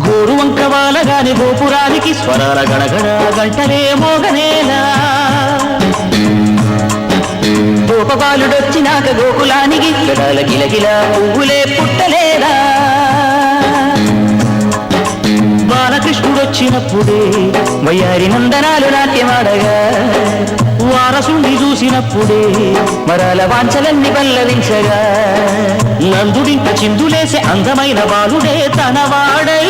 గోరువంకవాలగాని గోపురానికి స్వరాల గణగణ గంటలే మోగనేలా గోపబాలుడొచ్చినాక గోకులానికి గడాల గిలగిల పువ్వులే పుట్టలేదా బాలకృష్ణుడొచ్చినప్పుడే వయ్యారి నందనాలు నాట్యమాడగా వారసుండి చూసినప్పుడే మరాల వాంఛలన్నీ పల్లవించగా నందుడింక చిందులేసే అందమైన బాలుడే తనవాడై